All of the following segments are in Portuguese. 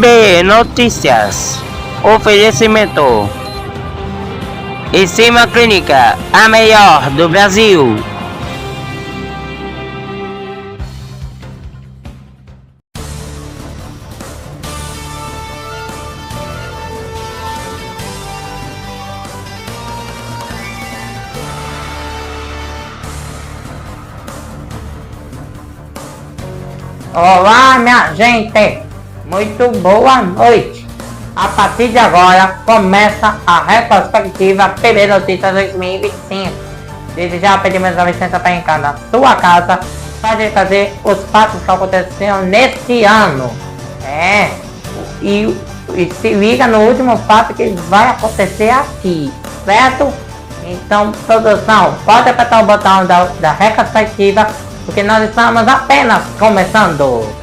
NB Notícias. Oferecimento. Enzima Clínica, a melhor do Brasil. Olá, minha gente, muito boa noite. A partir de agora começa a retrospectiva PB Notícias 2025. Desde já pedimos a licença para entrar na sua casa para gente fazer os fatos que aconteceram neste ano. E se liga no último fato que vai acontecer aqui, certo? Então, produção, pode apertar o botão da retrospectiva, porque nós estamos apenas começando.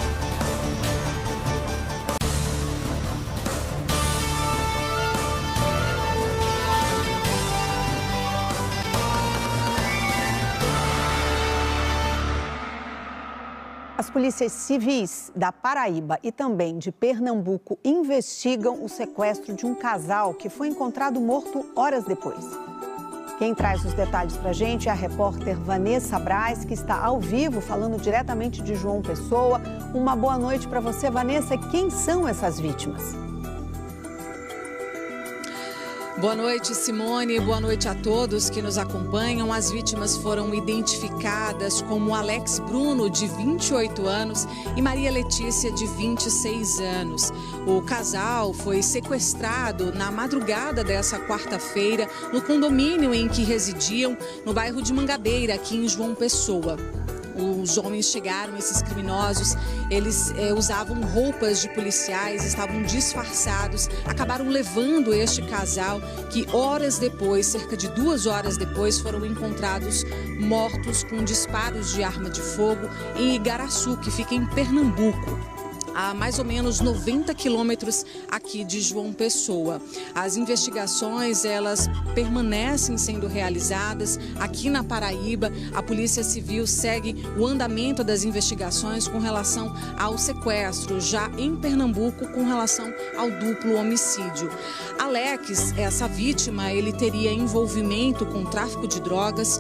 As polícias civis da Paraíba e também de Pernambuco investigam o sequestro de um casal que foi encontrado morto horas depois. Quem traz os detalhes pra gente é a repórter Vanessa Braz, que está ao vivo falando diretamente de João Pessoa. Uma boa noite para você, Vanessa. Quem são essas vítimas? Boa noite, Simone. Boa noite a todos que nos acompanham. As vítimas foram identificadas como Alex Bruno, de 28 anos, e Maria Letícia, de 26 anos. O casal foi sequestrado na madrugada dessa quarta-feira no condomínio em que residiam, no bairro de Mangabeira, aqui em João Pessoa. Os homens chegaram, esses criminosos, eles usavam roupas de policiais, estavam disfarçados, acabaram levando este casal que horas depois, cerca de 2 horas depois, foram encontrados mortos com disparos de arma de fogo em Igaraçu, que fica em Pernambuco, a mais ou menos 90 quilômetros aqui de João Pessoa. As investigações, elas permanecem sendo realizadas aqui na Paraíba. A Polícia Civil segue o andamento das investigações com relação ao sequestro, já em Pernambuco com relação ao duplo homicídio. Alex, essa vítima, ele teria envolvimento com tráfico de drogas,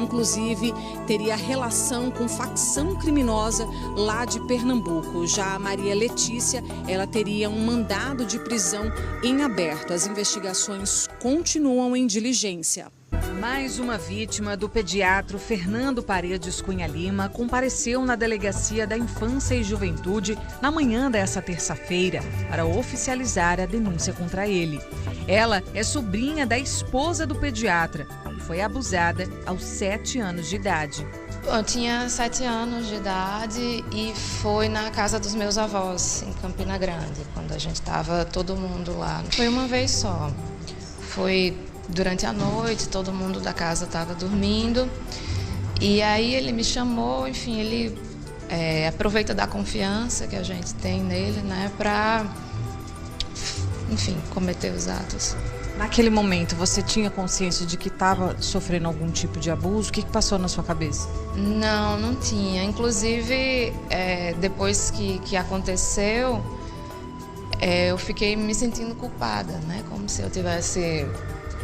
inclusive teria relação com facção criminosa lá de Pernambuco. Já a Maria Letícia, ela teria um mandado de prisão em aberto. As investigações continuam em diligência. Mais uma vítima do pediatra Fernando Paredes Cunha Lima compareceu na Delegacia da Infância e Juventude na manhã dessa terça-feira para oficializar a denúncia contra ele. Ela é sobrinha da esposa do pediatra e foi abusada aos 7 anos de idade. Eu tinha 7 anos de idade e foi na casa dos meus avós, em Campina Grande, quando a gente estava todo mundo lá. Foi uma vez só. Foi durante a noite, todo mundo da casa estava dormindo. E aí ele me chamou, enfim, ele aproveita da confiança que a gente tem nele, né, para, enfim, cometer os atos. Naquele momento, você tinha consciência de que estava sofrendo algum tipo de abuso? O que passou na sua cabeça? Não, não tinha. Inclusive, depois que aconteceu, eu fiquei me sentindo culpada, né? Como se eu tivesse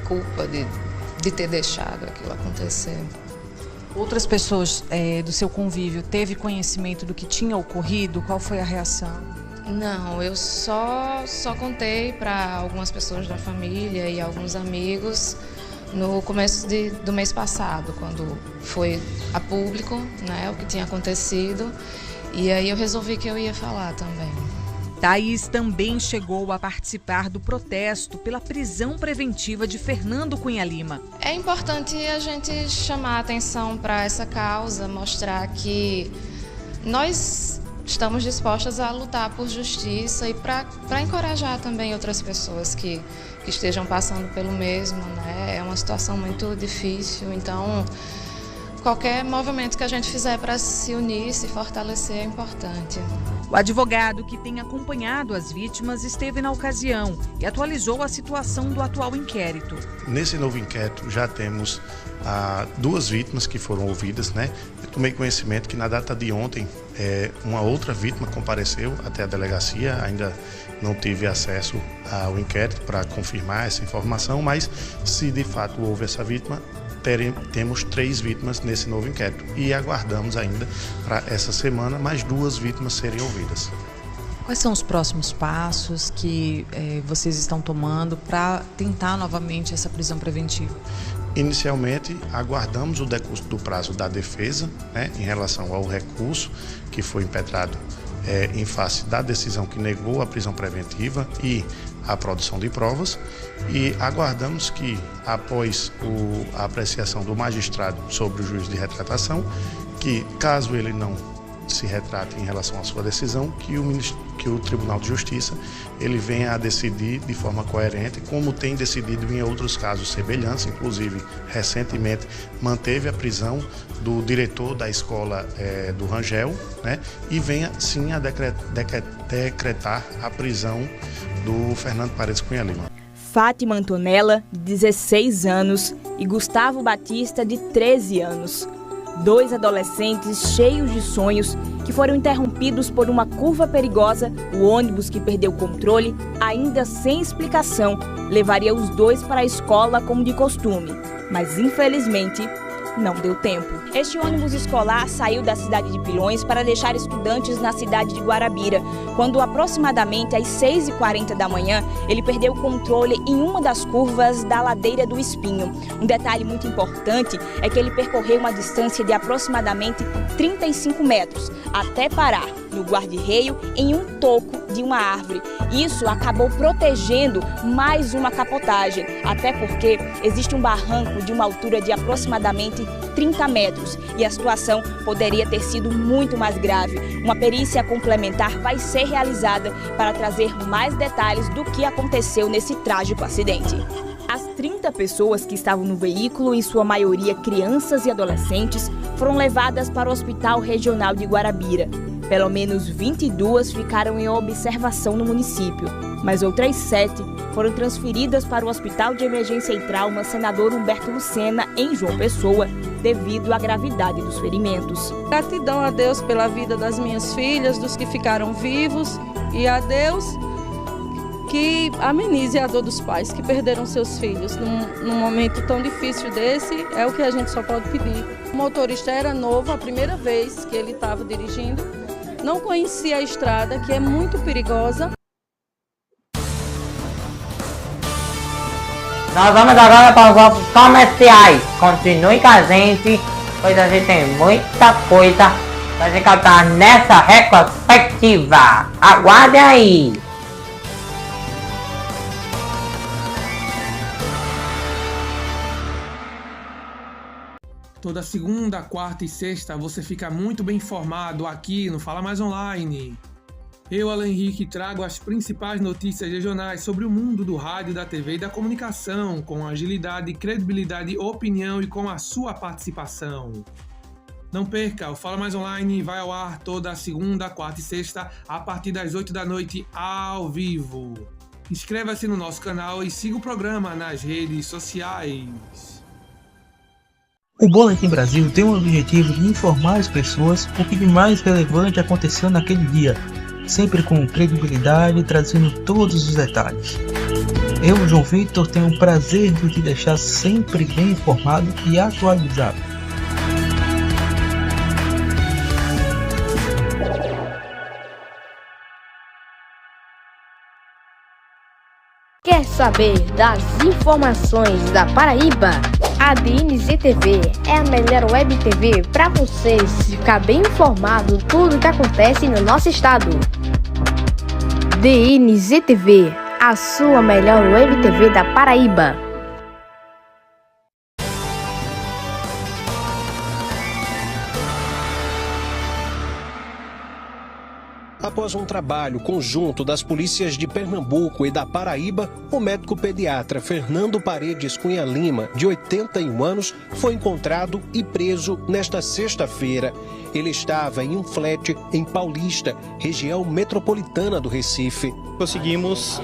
culpa de ter deixado aquilo acontecer. Outras pessoas do seu convívio teve conhecimento do que tinha ocorrido? Qual foi a reação? Não, eu só contei para algumas pessoas da família e alguns amigos no começo do mês passado, quando foi a público, né, o que tinha acontecido, e aí eu resolvi que eu ia falar também. Thaís também chegou a participar do protesto pela prisão preventiva de Fernando Cunha Lima. É importante a gente chamar a atenção para essa causa, mostrar que nós estamos dispostas a lutar por justiça e para encorajar também outras pessoas que estejam passando pelo mesmo, né? É uma situação muito difícil, então qualquer movimento que a gente fizer para se unir, se fortalecer é importante. O advogado que tem acompanhado as vítimas esteve na ocasião e atualizou a situação do atual inquérito. Nesse novo inquérito já temos 2 vítimas que foram ouvidas, né? Eu tomei conhecimento que na data de ontem uma outra vítima compareceu até a delegacia, ainda não tive acesso ao inquérito para confirmar essa informação, mas se de fato houve essa vítima, temos 3 vítimas nesse novo inquérito e aguardamos ainda para essa semana mais 2 vítimas serem ouvidas. Quais são os próximos passos que vocês estão tomando para tentar novamente essa prisão preventiva? Inicialmente, aguardamos o decurso do prazo da defesa, né, em relação ao recurso que foi impetrado em face da decisão que negou a prisão preventiva e a produção de provas, e aguardamos que, após a apreciação do magistrado sobre o juízo de retratação, que caso ele não se retrate em relação à sua decisão, que o Tribunal de Justiça ele venha a decidir de forma coerente, como tem decidido em outros casos semelhantes, inclusive recentemente manteve a prisão do diretor da escola do Rangel, né, e venha sim a decretar a prisão do Fernando Paredes Cunha Lima. Fátima Antonella, de 16 anos, e Gustavo Batista, de 13 anos. 2 adolescentes cheios de sonhos que foram interrompidos por uma curva perigosa. O ônibus que perdeu o controle, ainda sem explicação, levaria os 2 para a escola como de costume. Mas, infelizmente, não deu tempo. Este ônibus escolar saiu da cidade de Pilões para deixar estudantes na cidade de Guarabira, quando aproximadamente às 6h40 da manhã, ele perdeu o controle em uma das curvas da Ladeira do Espinho. Um detalhe muito importante é que ele percorreu uma distância de aproximadamente 35 metros, até parar no guarda-reio em um toco de uma árvore. Isso acabou protegendo mais uma capotagem, até porque existe um barranco de uma altura de aproximadamente 30 metros e a situação poderia ter sido muito mais grave. Uma perícia complementar vai ser realizada para trazer mais detalhes do que aconteceu nesse trágico acidente. As 30 pessoas que estavam no veículo, em sua maioria crianças e adolescentes, foram levadas para o Hospital Regional de Guarabira. Pelo menos 22 ficaram em observação no município, mas outras 7 foram transferidas para o Hospital de Emergência e Trauma Senador Humberto Lucena, em João Pessoa, devido à gravidade dos ferimentos. Gratidão a Deus pela vida das minhas filhas, dos que ficaram vivos, e a Deus que amenize a dor dos pais que perderam seus filhos. Num momento tão difícil desse, é o que a gente só pode pedir. O motorista era novo, a primeira vez que ele estava dirigindo, não conhecia a estrada, que é muito perigosa. Nós vamos agora para os nossos comerciais. Continue com a gente, pois a gente tem muita coisa para se captar nessa retrospectiva. Aguardem aí! Toda segunda, quarta e sexta você fica muito bem informado aqui no Fala Mais Online. Eu, Alan Henrique, trago as principais notícias regionais sobre o mundo do rádio, da TV e da comunicação, com agilidade, credibilidade, opinião e com a sua participação. Não perca, o Fala Mais Online vai ao ar toda segunda, quarta e sexta, a partir das 8 da noite, ao vivo. Inscreva-se no nosso canal e siga o programa nas redes sociais. O Boletim Brasil tem o objetivo de informar as pessoas o que de mais relevante aconteceu naquele dia, sempre com credibilidade, trazendo todos os detalhes. Eu, João Vitor, tenho o prazer de te deixar sempre bem informado e atualizado. Quer saber das informações da Paraíba? A DNZTV é a melhor web TV para você ficar bem informado tudo que acontece no nosso estado. DNZTV, a sua melhor web TV da Paraíba. A após um trabalho conjunto das polícias de Pernambuco e da Paraíba, o médico pediatra Fernando Paredes Cunha Lima, de 81 anos, foi encontrado e preso nesta sexta-feira. Ele estava em um flat em Paulista, região metropolitana do Recife. Conseguimos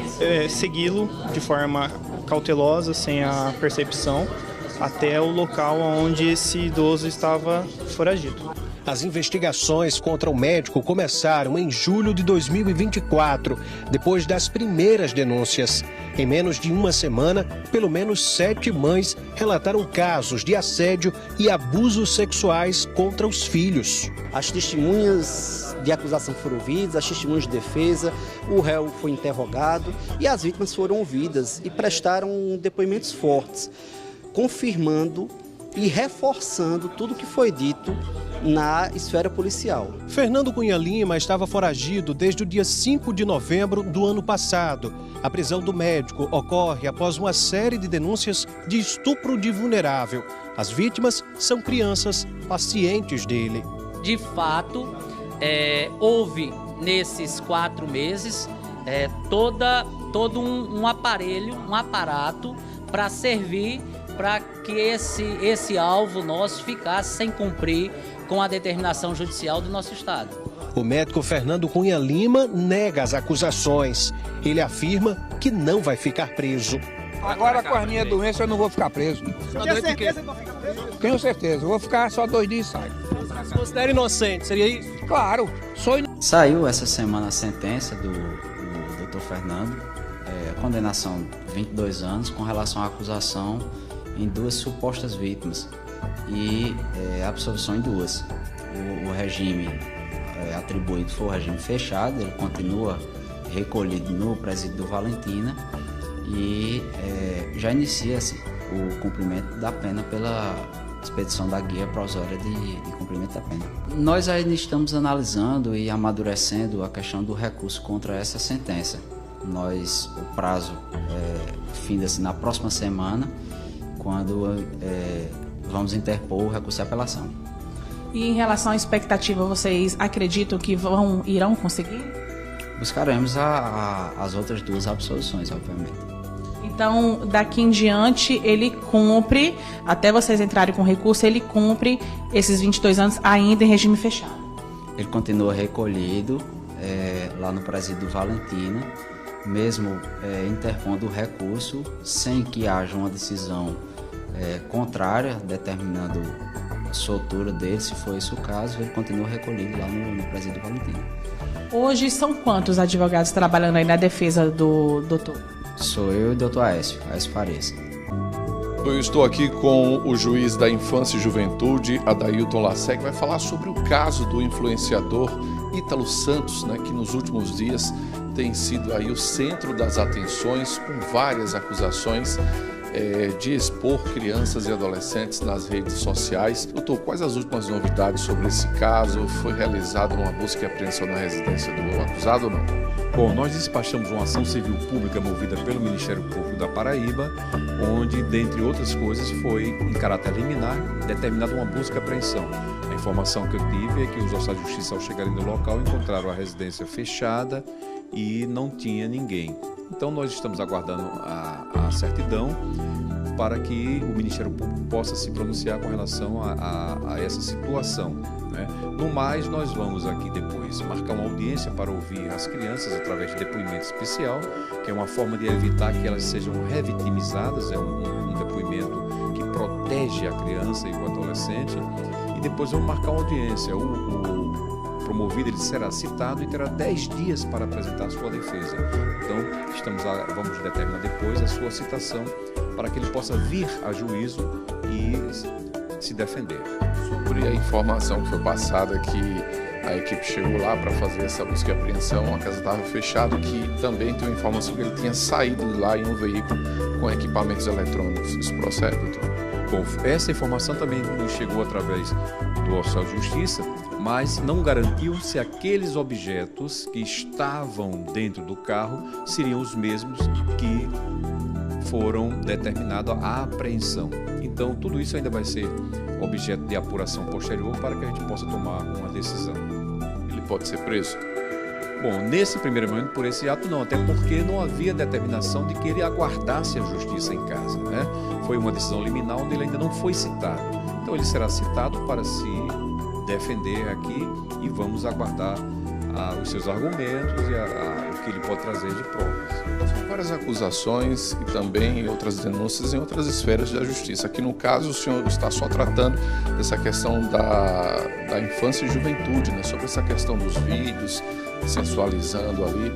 segui-lo de forma cautelosa, sem a percepção, até o local onde esse idoso estava foragido. As investigações contra o médico começaram em julho de 2024, depois das primeiras denúncias. Em menos de uma semana, pelo menos 7 mães relataram casos de assédio e abusos sexuais contra os filhos. As testemunhas de acusação foram ouvidas, as testemunhas de defesa, o réu foi interrogado e as vítimas foram ouvidas e prestaram depoimentos fortes, confirmando e reforçando tudo o que foi dito na esfera policial. Fernando Cunha Lima estava foragido desde o dia 5 de novembro do ano passado. A prisão do médico ocorre após uma série de denúncias de estupro de vulnerável. As vítimas são crianças pacientes dele. De fato, houve nesses 4 meses todo um aparelho, um aparato para servir para que esse alvo nosso ficasse sem cumprir com a determinação judicial do nosso Estado. O médico Fernando Cunha Lima nega as acusações. Ele afirma que não vai ficar preso. Agora, com a minha doença, eu não vou ficar preso. Tem certeza que vai ficar preso? Tenho certeza. Eu vou ficar só 2 dias e saio. Se considera inocente, seria isso? Claro. Saiu essa semana a sentença do Dr. Fernando, condenação de 22 anos com relação à acusação em 2 supostas vítimas e absolvição em 2. O regime atribuído foi o regime fechado, ele continua recolhido no presídio do Valentina e já inicia-se o cumprimento da pena pela expedição da guia provisória de cumprimento da pena. Nós ainda estamos analisando e amadurecendo a questão do recurso contra essa sentença. O prazo finda-se na próxima semana, quando vamos interpor o recurso de apelação. E em relação à expectativa, vocês acreditam que irão conseguir? Buscaremos as outras 2 absoluções, obviamente. Então, daqui em diante, ele cumpre, até vocês entrarem com recurso, ele cumpre esses 22 anos ainda em regime fechado. Ele continua recolhido lá no presídio do Valentina, mesmo interpondo o recurso, sem que haja uma decisão contrária, determinando a soltura dele, se for esse o caso, ele continua recolhido lá no presídio do Valentina. Hoje são quantos advogados trabalhando aí na defesa do doutor? Sou eu e o doutor Aécio Fares. Eu estou aqui com o juiz da Infância e Juventude, Adailton Lassé, que vai falar sobre o caso do influenciador Ítalo Santos, que nos últimos dias tem sido aí o centro das atenções, com várias acusações de expor crianças e adolescentes nas redes sociais. Doutor, quais as últimas novidades sobre esse caso? Foi realizada uma busca e apreensão na residência do acusado ou não? Bom, nós despachamos uma ação civil pública movida pelo Ministério Público da Paraíba, onde, dentre outras coisas, foi, em caráter liminar, determinada uma busca e apreensão. A informação que eu tive é que os oficiais de justiça, ao chegarem no local, encontraram a residência fechada e não tinha ninguém. Então nós estamos aguardando a certidão para que o Ministério Público possa se pronunciar com relação a essa situação. No mais, nós vamos aqui depois marcar uma audiência para ouvir as crianças através de depoimento especial, que é uma forma de evitar que elas sejam revitimizadas, é um depoimento que protege a criança e o adolescente, e depois vamos marcar uma audiência. O promovido ele será citado e terá 10 dias para apresentar a sua defesa. Então, vamos determinar depois a sua citação para que ele possa vir a juízo e se defender. Sobre a informação que foi passada que a equipe chegou lá para fazer essa busca e apreensão, a casa estava fechada, que também tem uma informação que ele tinha saído lá em um veículo com equipamentos eletrônicos. Isso procede, doutor? Bom, essa informação também nos chegou através do oficial de justiça, mas não garantiu se aqueles objetos que estavam dentro do carro seriam os mesmos que foram determinados à apreensão. Então, tudo isso ainda vai ser objeto de apuração posterior para que a gente possa tomar uma decisão. Ele pode ser preso? Bom, nesse primeiro momento, por esse ato não, até porque não havia determinação de que ele aguardasse a justiça em casa, né? Foi uma decisão liminar onde ele ainda não foi citado. Então ele será citado para se defender aqui e vamos aguardar os seus argumentos e o que ele pode trazer de provas. São várias acusações e também outras denúncias em outras esferas da justiça. Aqui no caso o senhor está só tratando dessa questão da infância e juventude, né? Sobre essa questão dos vídeos, sensualizando ali.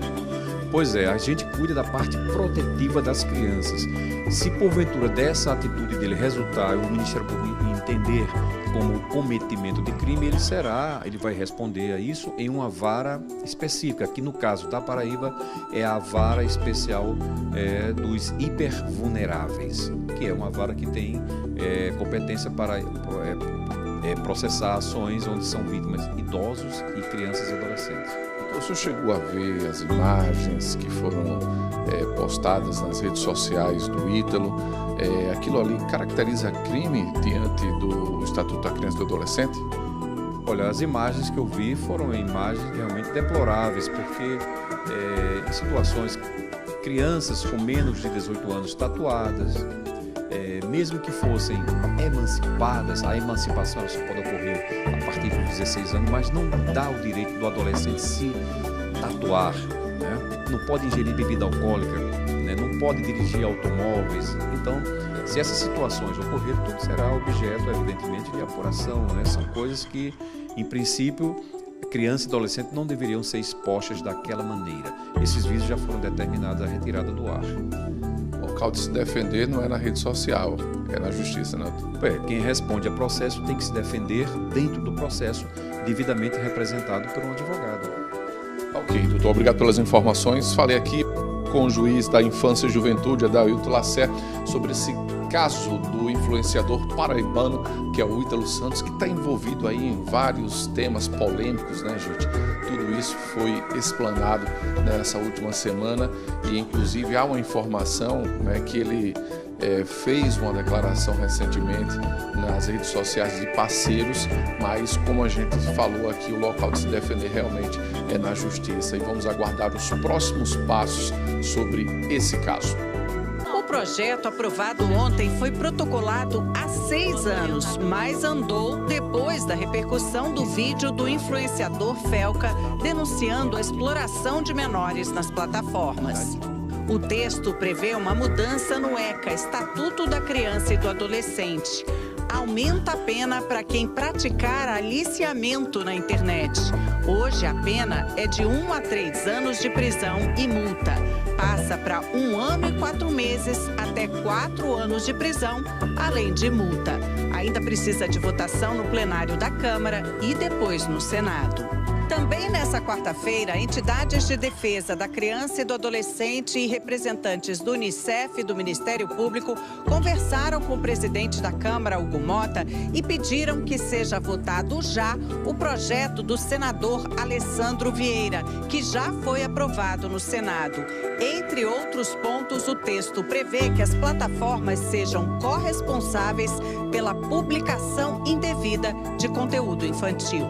Pois é, a gente cuida da parte protetiva das crianças. Se porventura dessa atitude dele resultar o Ministério Público entender como cometimento de crime, ele vai responder a isso em uma vara específica, que no caso da Paraíba é a vara especial dos hipervulneráveis, que é uma vara que tem competência para processar ações onde são vítimas idosos e crianças e adolescentes. O senhor chegou a ver as imagens que foram postadas nas redes sociais do Ítalo? Aquilo ali caracteriza crime diante do Estatuto da Criança e do Adolescente? Olha, as imagens que eu vi foram imagens realmente deploráveis, porque em situações, crianças com menos de 18 anos tatuadas, mesmo que fossem emancipadas, a emancipação só pode ocorrer a partir dos 16 anos, mas não dá o direito do adolescente se tatuar, né? Não pode ingerir bebida alcoólica, né? Não pode dirigir automóveis. Então, se essas situações ocorrerem, tudo será objeto, evidentemente, de apuração, né? São coisas que, em princípio, criança e adolescente não deveriam ser expostas daquela maneira. Esses vídeos já foram determinados a retirada do ar. O local de se defender não é na rede social, é na justiça, né? Quem responde a processo tem que se defender dentro do processo, devidamente representado por um advogado. Ok, doutor, obrigado pelas informações. Falei aqui com o juiz da Infância e Juventude, Adailton Lacerda, sobre esse caso do influenciador paraibano, que é o Ítalo Santos, que está envolvido aí em vários temas polêmicos, né, gente? Tudo isso foi explanado nessa última semana e, inclusive, há uma informação, né, que ele fez uma declaração recentemente nas redes sociais de parceiros, mas, como a gente falou aqui, o local de se defender realmente é na justiça e vamos aguardar os próximos passos sobre esse caso. O projeto aprovado ontem foi protocolado há 6 anos, mas andou depois da repercussão do vídeo do influenciador Felca denunciando a exploração de menores nas plataformas. O texto prevê uma mudança no ECA, Estatuto da Criança e do Adolescente. Aumenta a pena para quem praticar aliciamento na internet. Hoje a pena é de 1 a 3 anos de prisão e multa. Passa para 1 ano e 4 meses até 4 anos de prisão, além de multa. Ainda precisa de votação no plenário da Câmara e depois no Senado. Também nessa quarta-feira, entidades de defesa da criança e do adolescente e representantes do Unicef e do Ministério Público conversaram com o presidente da Câmara, Hugo Mota, e pediram que seja votado já o projeto do senador Alessandro Vieira, que já foi aprovado no Senado. Entre outros pontos, o texto prevê que as plataformas sejam corresponsáveis pela publicação indevida de conteúdo infantil.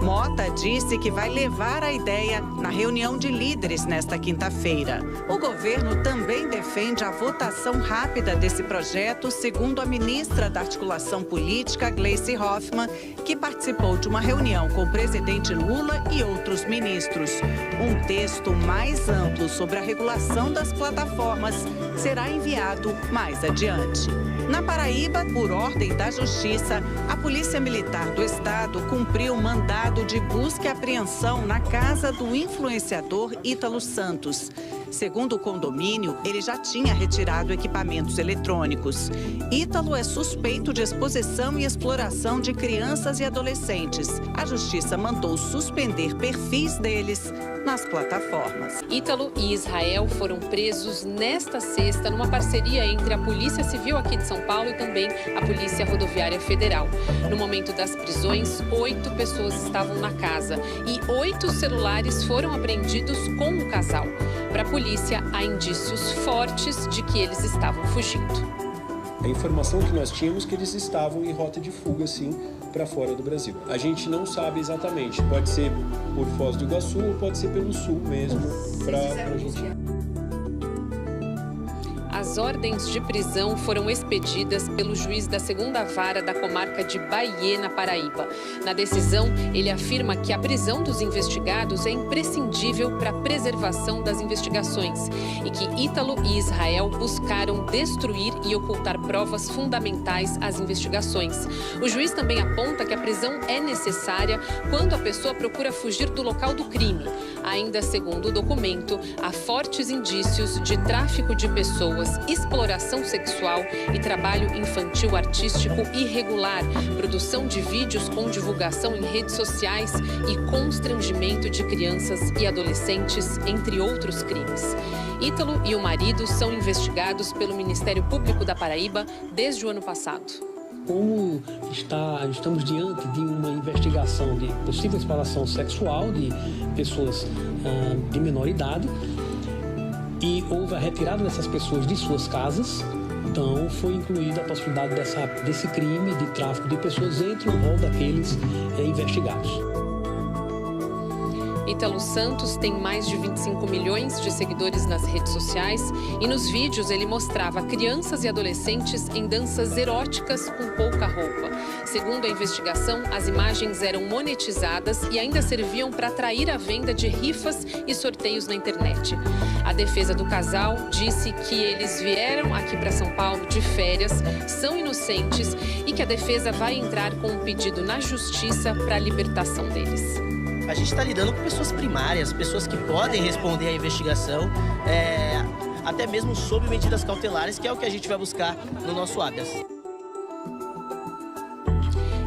Mota disse que vai levar a ideia na reunião de líderes nesta quinta-feira. O governo também defende a votação rápida desse projeto, segundo a ministra da Articulação Política, Gleice Hoffmann, que participou de uma reunião com o presidente Lula e outros ministros. Um texto mais amplo sobre a regulação das plataformas será enviado mais adiante. Na Paraíba, por ordem da Justiça, a Polícia Militar do Estado cumpriu mandado de busca e apreensão na casa do influenciador Ítalo Santos. Segundo o condomínio, ele já tinha retirado equipamentos eletrônicos. Ítalo é suspeito de exposição e exploração de crianças e adolescentes. A Justiça mandou suspender perfis deles nas plataformas. Ítalo e Israel foram presos nesta sexta numa parceria entre a Polícia Civil aqui de São Paulo e também a Polícia Rodoviária Federal. No momento das prisões, 8 pessoas estavam na casa e 8 celulares foram apreendidos com o casal. Para a polícia, há indícios fortes de que eles estavam fugindo. A informação que nós tínhamos é que eles estavam em rota de fuga, sim, para fora do Brasil. A gente não sabe exatamente, pode ser por Foz do Iguaçu ou pode ser pelo sul mesmo, para a gente... As ordens de prisão foram expedidas pelo juiz da 2ª Vara da comarca de Bahia, na Paraíba. Na decisão, ele afirma que a prisão dos investigados é imprescindível para a preservação das investigações e que Ítalo e Israel buscaram destruir e ocultar provas fundamentais às investigações. O juiz também aponta que a prisão é necessária quando a pessoa procura fugir do local do crime. Ainda segundo o documento, há fortes indícios de tráfico de pessoas, exploração sexual e trabalho infantil artístico irregular, produção de vídeos com divulgação em redes sociais e constrangimento de crianças e adolescentes, entre outros crimes. Ítalo e o marido são investigados pelo Ministério Público da Paraíba desde o ano passado. Como estamos diante de uma investigação de possível exploração sexual de pessoas de menor idade, e houve a retirada dessas pessoas de suas casas, então foi incluída a possibilidade desse crime de tráfico de pessoas entre o rol daqueles investigados. Ítalo Santos tem mais de 25 milhões de seguidores nas redes sociais e nos vídeos ele mostrava crianças e adolescentes em danças eróticas com pouca roupa. Segundo a investigação, as imagens eram monetizadas e ainda serviam para atrair a venda de rifas e sorteios na internet. A defesa do casal disse que eles vieram aqui para São Paulo de férias, são inocentes e que a defesa vai entrar com um pedido na justiça para a libertação deles. A gente está lidando com pessoas primárias, pessoas que podem responder à investigação, até mesmo sob medidas cautelares, que é o que a gente vai buscar no nosso habeas.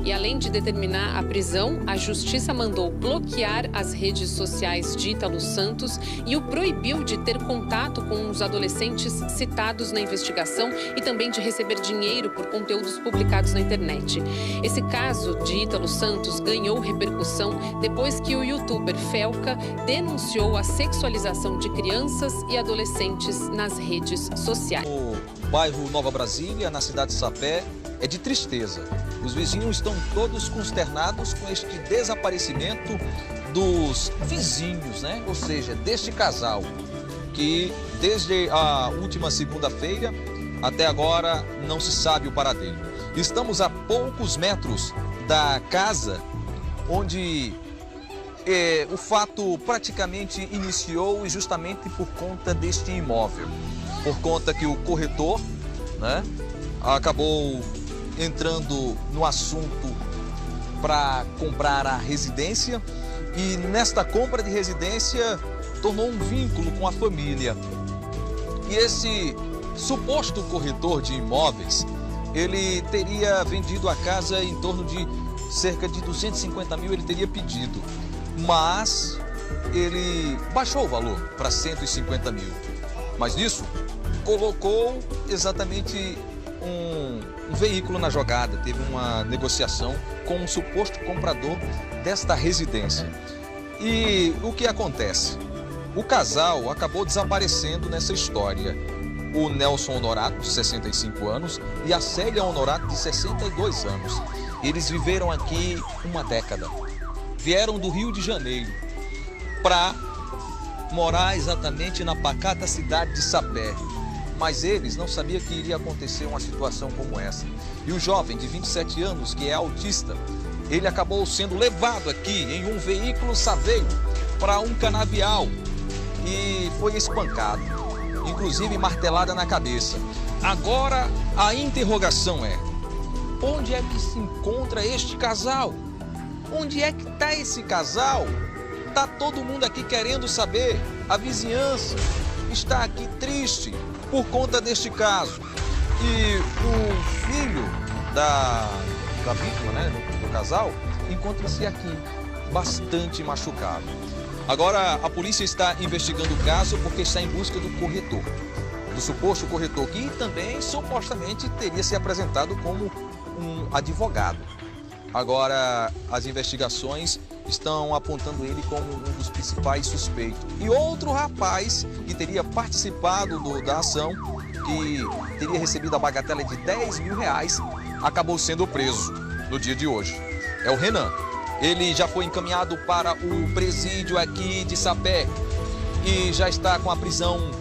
E além de determinar a prisão, a Justiça mandou bloquear as redes sociais de Ítalo Santos e o proibiu de ter contato com os adolescentes citados na investigação e também de receber dinheiro por conteúdos publicados na internet. Esse caso de Ítalo Santos ganhou repercussão depois que o youtuber Felca denunciou a sexualização de crianças e adolescentes nas redes sociais. No bairro Nova Brasília, na cidade de Sapé, é de tristeza. Os vizinhos estão todos consternados com este desaparecimento dos vizinhos, né? Ou seja, deste casal, que desde a última segunda-feira até agora não se sabe o paradeiro. Estamos a poucos metros da casa onde o fato praticamente iniciou e justamente por conta deste imóvel. Por conta que o corretor, né, acabou entrando no assunto para comprar a residência e nesta compra de residência tornou um vínculo com a família. E esse suposto corretor de imóveis, ele teria vendido a casa em torno de cerca de 250 mil, ele teria pedido, mas ele baixou o valor para 150 mil. Mas nisso, colocou exatamente um veículo na jogada, teve uma negociação com um suposto comprador desta residência. E o que acontece? O casal acabou desaparecendo nessa história. O Nelson Honorato, de 65 anos, e a Célia Honorato, de 62 anos. Eles viveram aqui uma década. Vieram do Rio de Janeiro para morar exatamente na pacata cidade de Sapé. Mas eles não sabiam que iria acontecer uma situação como essa. E o jovem de 27 anos, que é autista, ele acabou sendo levado aqui em um veículo saveiro para um canavial e foi espancado, inclusive martelada na cabeça. Agora a interrogação é: onde é que se encontra este casal? Onde é que está esse casal? Está todo mundo aqui querendo saber. A vizinhança está aqui triste por conta deste caso. E o filho da vítima, né, do casal, encontra-se aqui, bastante machucado. Agora, a polícia está investigando o caso porque está em busca do corretor, do suposto corretor, que também supostamente teria se apresentado como um advogado. Agora, as investigações estão apontando ele como um dos principais suspeitos. E outro rapaz que teria participado da ação, que teria recebido a bagatela de 10 mil reais, acabou sendo preso no dia de hoje. É o Renan. Ele já foi encaminhado para o presídio aqui de Sapé e já está com a prisão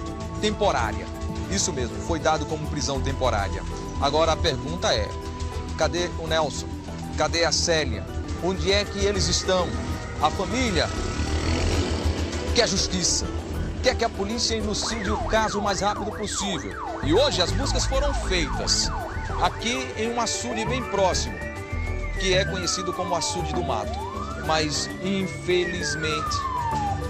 temporária. Isso mesmo, foi dado como prisão temporária. Agora a pergunta é, cadê o Nelson? Cadê a Célia? Onde é que eles estão? A família quer justiça, quer que a polícia elucide o caso o mais rápido possível. E hoje as buscas foram feitas aqui em um açude bem próximo, que é conhecido como Açude do Mato. Mas, infelizmente,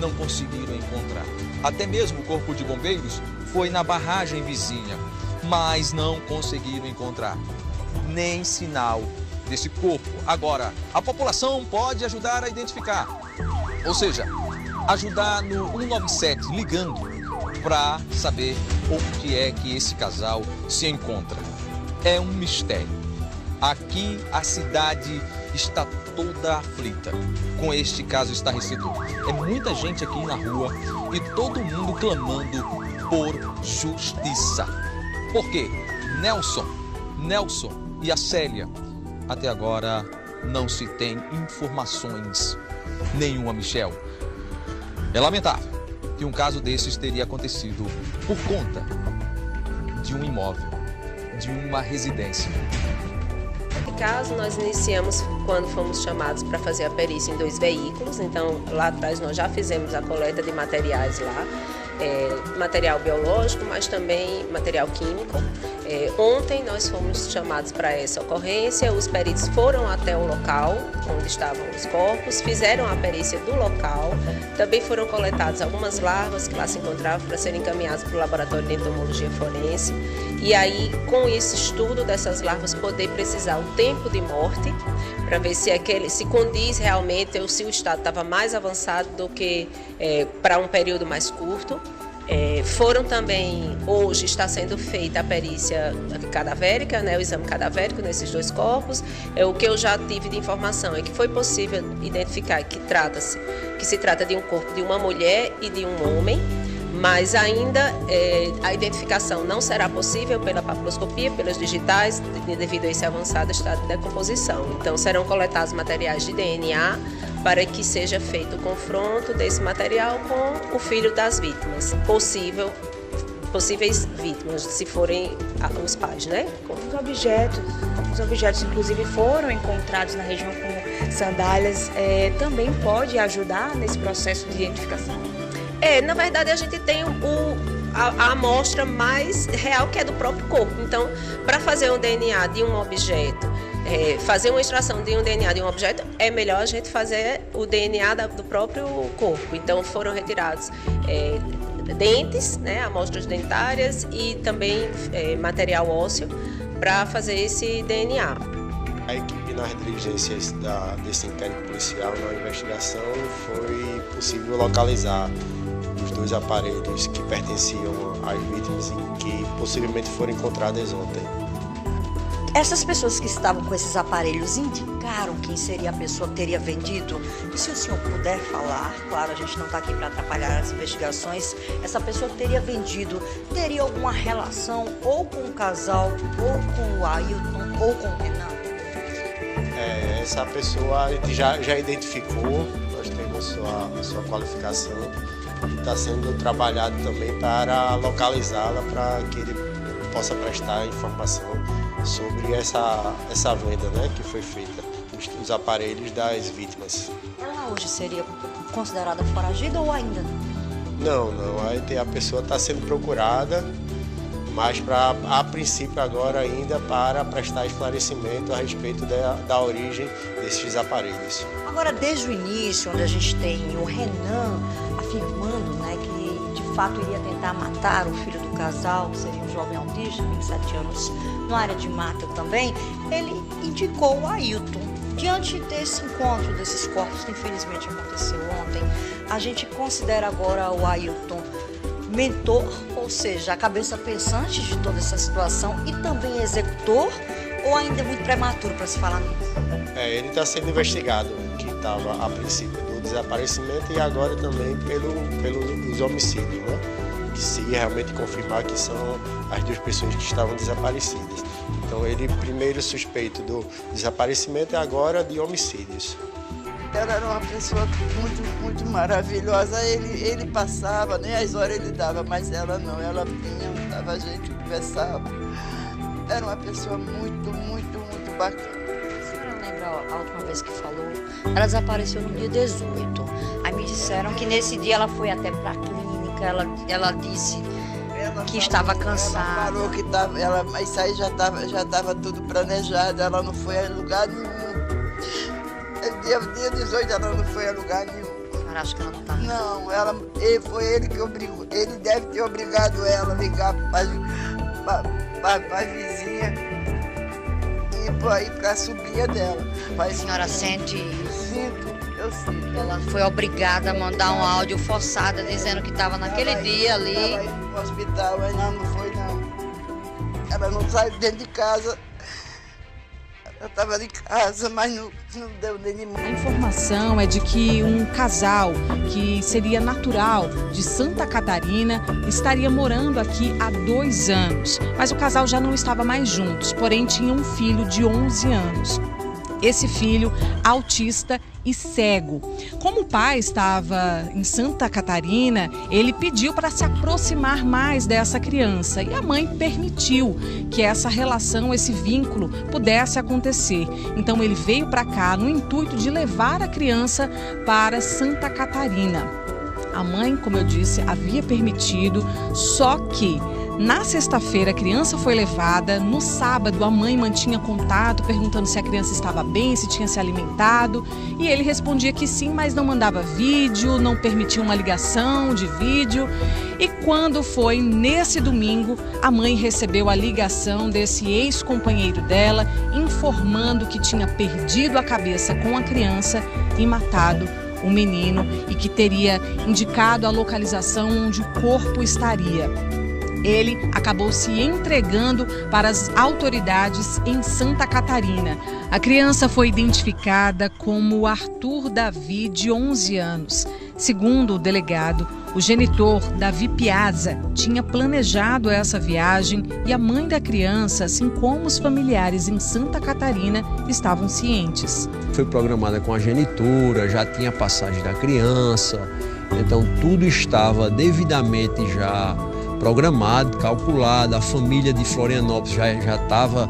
não conseguiram encontrar. Até mesmo o Corpo de Bombeiros foi na barragem vizinha, mas não conseguiram encontrar nem sinal desse corpo. Agora, a população pode ajudar a identificar, ou seja, ajudar no 197, ligando para saber onde é que esse casal se encontra. É um mistério. Aqui a cidade está toda aflita com este caso estarrecedor. É muita gente aqui na rua e todo mundo clamando por justiça. Por quê? Nelson e a Célia, até agora não se tem informações nenhuma, Michel. É lamentável que um caso desses teria acontecido por conta de um imóvel, de uma residência. No caso, nós iniciamos quando fomos chamados para fazer a perícia em 2 veículos. Então, lá atrás nós já fizemos a coleta de materiais lá, material biológico, mas também material químico. Ontem nós fomos chamados para essa ocorrência, os peritos foram até o local onde estavam os corpos, fizeram a perícia do local, também foram coletadas algumas larvas que lá se encontravam para serem encaminhadas para o laboratório de entomologia forense. E aí, com esse estudo dessas larvas, poder precisar o tempo de morte, para ver se condiz realmente ou se o estado estava mais avançado do que para um período mais curto. Foram também, hoje está sendo feita a perícia cadavérica, né, o exame cadavérico nesses 2 corpos. O que eu já tive de informação é que foi possível identificar que se trata de um corpo de uma mulher e de um homem, mas ainda a identificação não será possível pela papiloscopia, pelas digitais, devido a esse avançado estado de decomposição. Então serão coletados materiais de DNA para que seja feito o confronto desse material com o filho das vítimas, possíveis vítimas, se forem os pais, né? Os objetos inclusive foram encontrados na região como sandálias, também pode ajudar nesse processo de identificação? Na verdade a gente tem a amostra mais real, que é do próprio corpo. Então, para fazer um DNA de um objeto, fazer uma extração de um DNA de um objeto, é melhor a gente fazer o DNA do próprio corpo. Então foram retirados dentes, né, amostras dentárias e também material ósseo para fazer esse DNA. A equipe nas diligências desse inquérito policial na investigação foi possível localizar os 2 aparelhos que pertenciam às vítimas e que possivelmente foram encontradas ontem. Essas pessoas que estavam com esses aparelhos indicaram quem seria a pessoa que teria vendido? E se o senhor puder falar, claro, a gente não está aqui para atrapalhar as investigações, essa pessoa que teria vendido teria alguma relação ou com o casal, ou com o Ailton, ou com o Renan? Essa pessoa a gente já identificou, nós temos sua qualificação e está sendo trabalhado também para localizá-la, para que ele possa prestar informação sobre essa venda, né, que foi feita, os aparelhos das vítimas. Ela hoje seria considerada foragida ou ainda não? Não. A pessoa está sendo procurada, mas a princípio agora ainda para prestar esclarecimento a respeito da origem desses aparelhos. Agora, desde o início, onde a gente tem o Renan afirmando, né, que de fato iria tentar matar o filho do casal, que seria um jovem autista, 27 anos, na área de mata também, ele indicou o Ailton. Diante desse encontro, desses corpos que infelizmente aconteceu ontem, a gente considera agora o Ailton mentor, ou seja, a cabeça pensante de toda essa situação e também executor, ou ainda é muito prematuro para se falar nisso? Ele está sendo investigado, que estava a princípio do desaparecimento e agora também pelos homicídios, né? Que se realmente confirmar que são as 2 pessoas que estavam desaparecidas. Então ele primeiro suspeito do desaparecimento e agora de homicídios. Ela era uma pessoa muito maravilhosa. Ele passava, nem as horas ele dava, mas ela não. Ela vinha, dava a gente, conversava. Era uma pessoa muito bacana. A senhora lembra a última vez que falou? Ela desapareceu no dia 18. Aí me disseram que nesse dia ela foi até para a clínica, ela disse que estava cansada. Ela falou que estava, mas isso aí já estava tudo planejado, ela não foi a lugar nenhum. Dia 18 ela não foi a lugar nenhum. A senhora acha que ela não está? Não, foi ele que obrigou. Ele deve ter obrigado ela a ligar para a vizinha e para a sobrinha dela. A senhora sente isso? Sinto, eu sinto. Ela foi obrigada a mandar um áudio forçado dizendo que estava naquele dia ali. Ela ia para o hospital, mas não foi não. Ela não saiu dentro de casa. Eu estava em casa, mas não deu nenhum. A informação é de que um casal que seria natural de Santa Catarina estaria morando aqui há 2 anos. Mas o casal já não estava mais juntos, porém tinha um filho de 11 anos. Esse filho autista e cego. Como o pai estava em Santa Catarina, ele pediu para se aproximar mais dessa criança e a mãe permitiu que essa relação, esse vínculo pudesse acontecer. Então ele veio para cá no intuito de levar a criança para Santa Catarina. A mãe, como eu disse, havia permitido, só que na sexta-feira a criança foi levada, no sábado a mãe mantinha contato perguntando se a criança estava bem, se tinha se alimentado e ele respondia que sim, mas não mandava vídeo, não permitia uma ligação de vídeo. E quando foi nesse domingo, a mãe recebeu a ligação desse ex-companheiro dela informando que tinha perdido a cabeça com a criança e matado o menino e que teria indicado a localização onde o corpo estaria. Ele acabou se entregando para as autoridades em Santa Catarina. A criança foi identificada como Arthur Davi, de 11 anos. Segundo o delegado, o genitor, Davi Piazza, tinha planejado essa viagem e a mãe da criança, assim como os familiares em Santa Catarina, estavam cientes. Foi programada com a genitora, já tinha passagem da criança, então tudo estava devidamente já programado, calculado. A família de Florianópolis já estava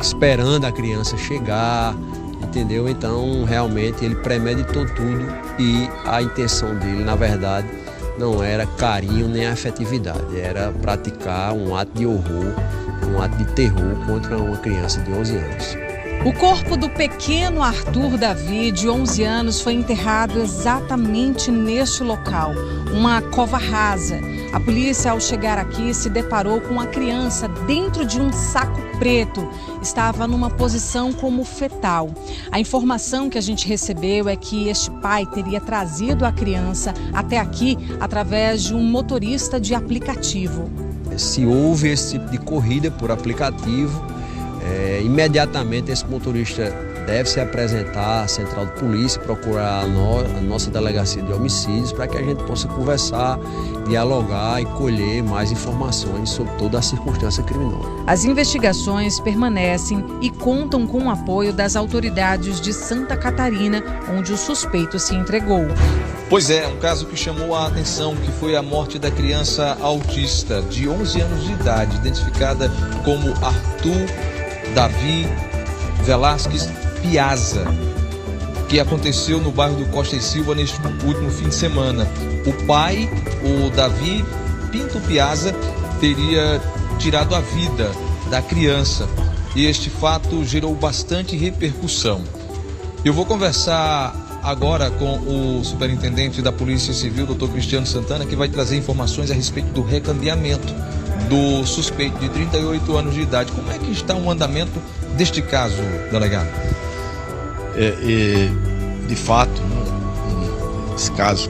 esperando a criança chegar, entendeu? Então, realmente, ele premeditou tudo e a intenção dele, na verdade, não era carinho nem afetividade, era praticar um ato de horror, um ato de terror contra uma criança de 11 anos. O corpo do pequeno Arthur Davi, de 11 anos, foi enterrado exatamente neste local, uma cova rasa. A polícia, ao chegar aqui, se deparou com a criança dentro de um saco preto. Estava numa posição como fetal. A informação que a gente recebeu é que este pai teria trazido a criança até aqui através de um motorista de aplicativo. Se houve esse tipo de corrida por aplicativo, imediatamente esse motorista deve se apresentar à central de polícia, procurar a nossa delegacia de homicídios para que a gente possa conversar, dialogar e colher mais informações sobre toda a circunstância criminosa. As investigações permanecem e contam com o apoio das autoridades de Santa Catarina, onde o suspeito se entregou. Pois é, um caso que chamou a atenção, que foi a morte da criança autista de 11 anos de idade, identificada como Arthur Davi Velasquez Piazza, que aconteceu no bairro do Costa e Silva neste último fim de semana. O pai, o Davi Pinto Piazza, teria tirado a vida da criança e este fato gerou bastante repercussão. Eu vou conversar agora com o superintendente da Polícia Civil, Dr. Cristiano Santana, que vai trazer informações a respeito do recadeamento do suspeito de 38 anos de idade. Como é que está o andamento deste caso, delegado? De fato, esse caso,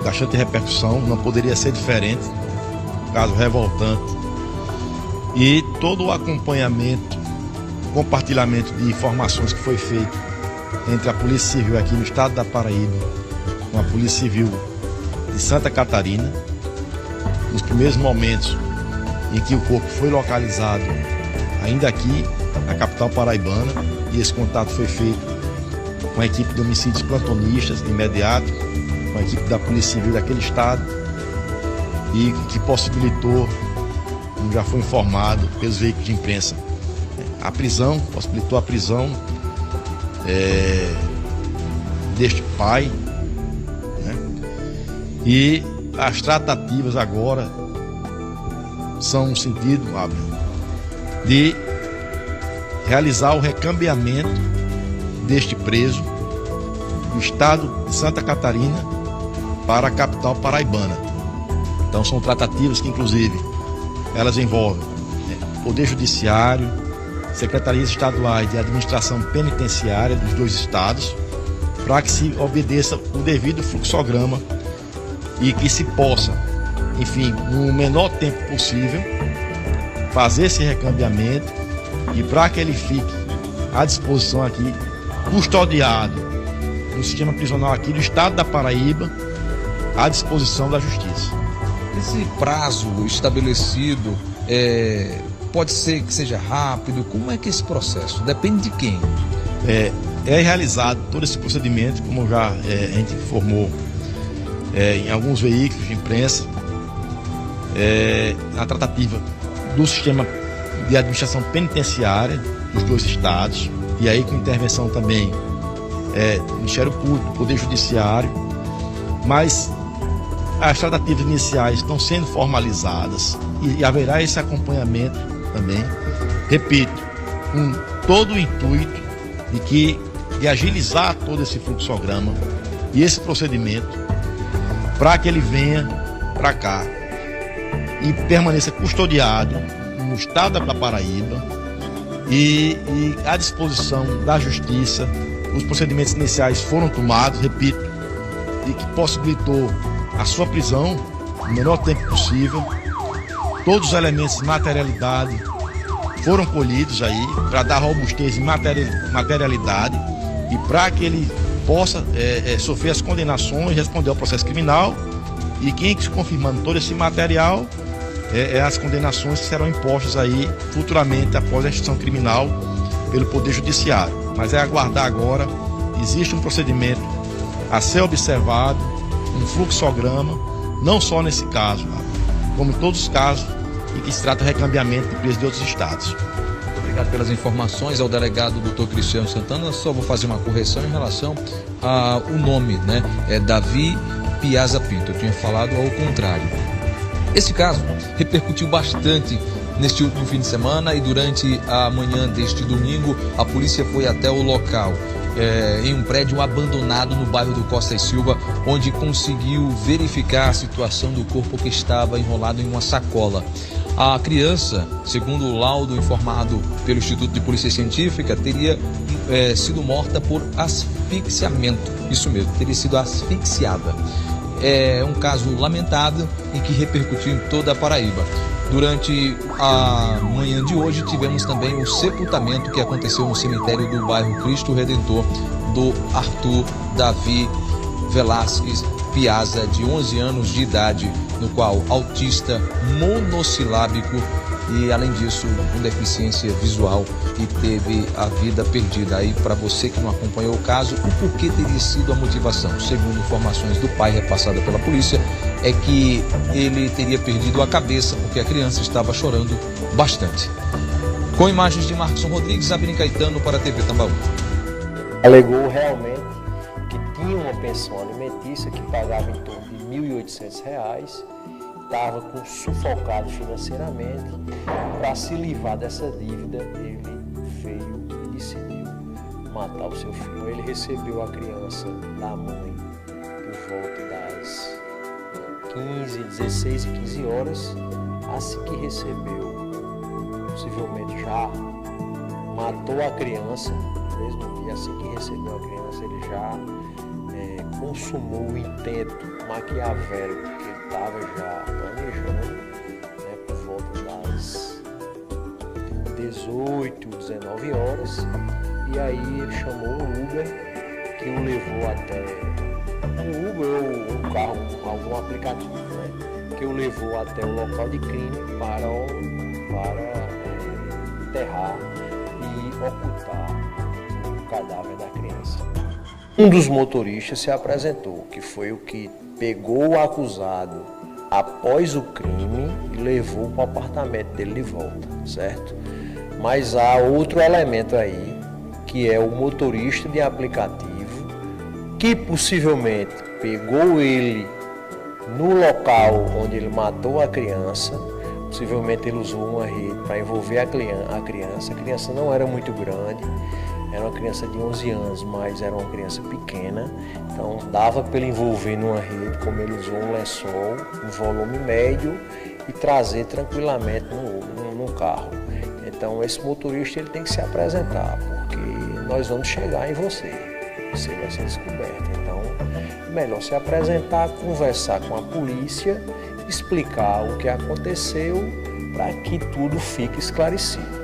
bastante repercussão, não poderia ser diferente, um caso revoltante. E todo o acompanhamento, compartilhamento de informações que foi feito entre a Polícia Civil aqui no estado da Paraíba, com a Polícia Civil de Santa Catarina, nos primeiros momentos em que o corpo foi localizado, ainda aqui na capital paraibana, e esse contato foi feito com a equipe de homicídios plantonistas imediato, com a equipe da Polícia Civil daquele estado, e que possibilitou, como já foi informado pelos veículos de imprensa, a prisão, possibilitou a prisão deste pai, né? E as tratativas agora são no sentido, de realizar o recambiamento deste preso do estado de Santa Catarina para a capital paraibana. Então são tratativas que, inclusive, elas envolvem Poder Judiciário, Secretarias Estaduais de Administração Penitenciária dos dois estados, para que se obedeça o devido fluxograma e que se possa, enfim, no menor tempo possível, fazer esse recambiamento e para que ele fique à disposição aqui, custodiado no sistema prisional aqui do estado da Paraíba, à disposição da Justiça. Esse prazo estabelecido pode ser que seja rápido? Como é que é esse processo? Depende de quem? É realizado todo esse procedimento, como já a gente informou em alguns veículos de imprensa, na tratativa do sistema de administração penitenciária dos dois estados, e aí com intervenção também do Ministério Público, do Poder Judiciário, mas as tratativas iniciais estão sendo formalizadas e haverá esse acompanhamento também, repito, com todo o intuito de agilizar todo esse fluxograma e esse procedimento para que ele venha para cá e permaneça custodiado no estado da Paraíba e à disposição da Justiça. Os procedimentos iniciais foram tomados, repito, e que possibilitou a sua prisão no menor tempo possível. Todos os elementos de materialidade foram colhidos aí para dar robustez e materialidade e para que ele possa sofrer as condenações, responder ao processo criminal, e quem se confirmando todo esse material as condenações que serão impostas aí futuramente após a extinção criminal pelo Poder Judiciário. Mas é aguardar agora, existe um procedimento a ser observado, um fluxograma, não só nesse caso, como em todos os casos em que se trata de recambiamento de presos de outros estados. Obrigado pelas informações ao delegado Dr. Cristiano Santana. Só vou fazer uma correção em relação ao nome, né? É Davi Piazza Pinto. Eu tinha falado ao contrário. Esse caso repercutiu bastante neste último fim de semana e durante a manhã deste domingo a polícia foi até o local, em um prédio abandonado no bairro do Costa e Silva, onde conseguiu verificar a situação do corpo que estava enrolado em uma sacola. A criança, segundo o laudo informado pelo Instituto de Polícia Científica, teria sido morta por asfixiamento. Isso mesmo, teria sido asfixiada. É um caso lamentável e que repercutiu em toda a Paraíba. Durante a manhã de hoje tivemos também o sepultamento que aconteceu no cemitério do bairro Cristo Redentor do Arthur Davi Velasquez Piazza, de 11 anos de idade, no qual autista, monossilábico e, além disso, com deficiência visual, e teve a vida perdida. Aí, para você que não acompanhou o caso, o porquê teria sido a motivação? Segundo informações do pai repassada pela polícia, é que ele teria perdido a cabeça porque a criança estava chorando bastante. Com imagens de Marcos Rodrigues, Abner Caetano para a TV Tambaú. Alegou realmente que tinha uma pensão alimentícia que pagava em torno de R$ 1.800, estava sufocado financeiramente. Para se livrar dessa dívida, ele veio e decidiu matar o seu filho. Ele recebeu a criança da mãe por volta das 16 e 15 horas. Assim que recebeu, possivelmente já matou a criança, mesmo dia. Assim que recebeu a criança, ele já consumou o intento maquiavélico que ele estava já planejando, né, por volta das 18, 19 horas. E aí ele chamou um Uber que o levou até um Uber ou um carro, algum aplicativo, né, que o levou até o local de crime para enterrar e ocultar o cadáver da criança. Um dos motoristas se apresentou, que foi o que pegou o acusado após o crime e levou para o apartamento dele de volta, certo? Mas há outro elemento aí, que é o motorista de aplicativo, que possivelmente pegou ele no local onde ele matou a criança. Possivelmente ele usou uma rede para envolver a criança. A criança não era muito grande, era uma criança de 11 anos, mas era uma criança pequena. Então dava para ele envolver numa rede, como ele usou um lençol, um volume médio, e trazer tranquilamente no carro. Então esse motorista ele tem que se apresentar, porque nós vamos chegar em você. Você vai ser descoberto. Então é melhor se apresentar, conversar com a polícia, explicar o que aconteceu para que tudo fique esclarecido.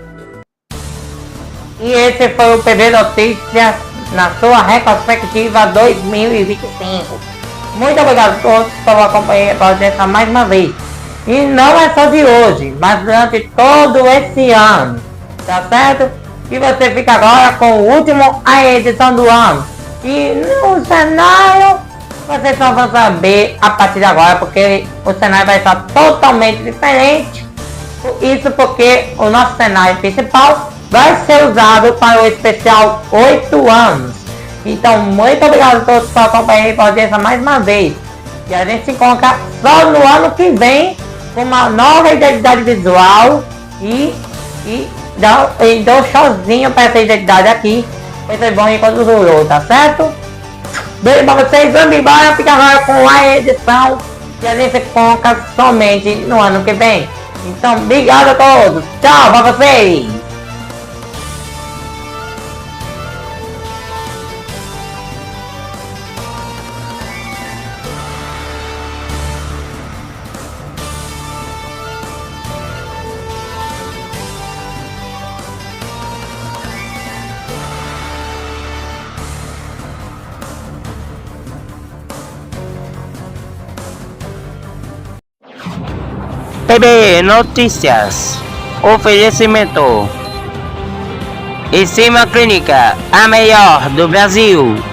E esse foi o PB Notícias na sua retrospectiva 2025. Muito obrigado a todos por acompanhar a audiência mais uma vez. E não é só de hoje, mas durante todo esse ano, tá certo? E você fica agora com o último a edição do ano. E no cenário, vocês só vão saber a partir de agora, porque o cenário vai estar totalmente diferente. Isso porque o nosso cenário principal vai ser usado para o especial 8 anos. Então, muito obrigado a todos por acompanhar a audiência mais uma vez. E a gente se encontra só no ano que vem com uma nova identidade visual e dou um showzinho para essa identidade aqui. Vai ser bom enquanto durou, tá certo? Beijo pra vocês, vamos embora, fica agora com a edição e a gente se encontra somente no ano que vem. Então, obrigado a todos, tchau pra vocês! PB Notícias, oferecimento Em Cima Clínica, a melhor do Brasil.